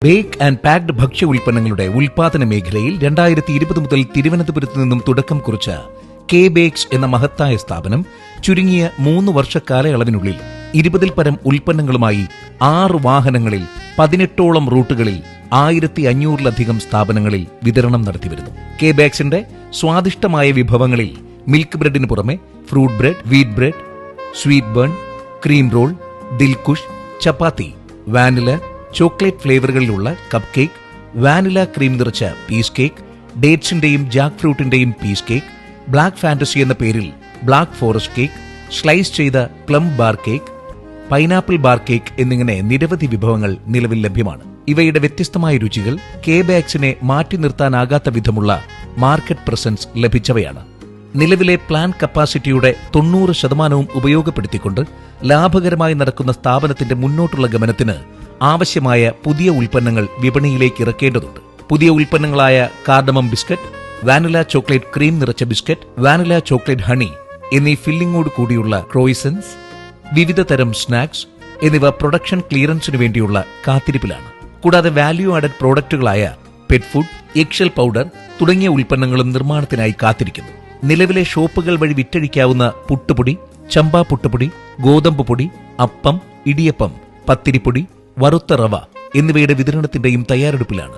Bake and packed ഭക്ഷ്യ ഉൽപ്പന്നങ്ങളുടെ ഉൽപാദന മേഖലയിൽ 2020 മുതൽ തിരുവനന്തപുരത്ത് നിന്നും തുടക്കം കുറിച്ച കെ ബേക്സ് എന്ന മഹത്തായ സ്ഥാപനം ചുരുങ്ങിയ 3 വർഷ കാലയളവിനുള്ളിൽ 20-ൽ പരം ഉൽപ്പന്നങ്ങളുമായി 6 വാഹനങ്ങളിൽ 18ഓളം റൂട്ടുകളിൽ 1500-ലധികം സ്ഥാപനങ്ങളിൽ വിതരണം നടത്തിവരുന്നു. കെ ബേക്സിന്റെ സ്വാദിഷ്ടമായ വിഭവങ്ങളിൽ മിൽക്ക് ബ്രെഡിന് പുറമെ fruit bread, wheat bread, sweet bun, cream roll, Dilkhush, chapati, vanilla, chocolate ഫ്ലേവറുകളിലുള്ള കപ്പ് കേക്ക്, വാനില ക്രീം നിറച്ച പീസ് കേക്ക്, ഡേറ്റ്സിന്റെയും ജാക്ക് ഫ്രൂട്ടിന്റെയും പീസ് കേക്ക്, ബ്ലാക്ക് ഫാന്റസി എന്ന പേരിൽ ബ്ലാക്ക് ഫോറസ്റ്റ് കേക്ക്, സ്ലൈസ് ചെയ്ത plum bar cake, pineapple bar cake എന്നിങ്ങനെ നിരവധി വിഭവങ്ങൾ നിലവിൽ ലഭ്യമാണ്. ഇവയുടെ വ്യത്യസ്തമായ രുചികൾ കെ ബേക്സിനെ മാറ്റി നിർത്താനാകാത്ത വിധമുള്ള മാർക്കറ്റ് പ്രസൻസ് ലഭിച്ചവയാണ്. നിലവിലെ പ്ലാൻ കപ്പാസിറ്റിയുടെ 90% ഉപയോഗപ്പെടുത്തിക്കൊണ്ട് ലാഭകരമായി നടക്കുന്ന സ്ഥാപനത്തിന്റെ മുന്നോട്ടുള്ള ഗമനത്തിന് ആവശ്യമായ പുതിയ ഉൽപ്പന്നങ്ങൾ വിപണിയിലേക്ക് ഇറക്കേണ്ടതുണ്ട്. പുതിയ ഉൽപ്പന്നങ്ങളായ cardamom biscuit, vanilla chocolate cream നിറച്ച ബിസ്ക്കറ്റ്, വാനില ചോക്ലേറ്റ് ഹണി എന്നീ ഫില്ലിംഗോട് കൂടിയുള്ള ക്രോയിസൻസ്, വിവിധ തരം സ്നാക്സ് എന്നിവ പ്രൊഡക്ഷൻ ക്ലിയറൻസിനു വേണ്ടിയുള്ള കാത്തിരിപ്പിലാണ്. കൂടാതെ വാല്യൂ ആഡഡ് പ്രോഡക്റ്റുകളായ പെറ്റ് ഫുഡ്, എഗ്ഷെൽ പൗഡർ തുടങ്ങിയ ഉൽപ്പന്നങ്ങളും നിർമ്മാണത്തിനായി കാത്തിരിക്കുന്നു. നിലവിലെ ഷോപ്പുകൾ വഴി വിറ്റഴിക്കാവുന്ന പുട്ടുപൊടി, ചമ്പാ പുട്ടുപൊടി, ഗോതമ്പ് പൊടി, അപ്പം, ഇടിയപ്പം, പത്തിരിപ്പൊടി, വറുത്ത റവ എന്നിവയുടെ വിതരണത്തിന്റെയും തയ്യാറെടുപ്പിലാണ്.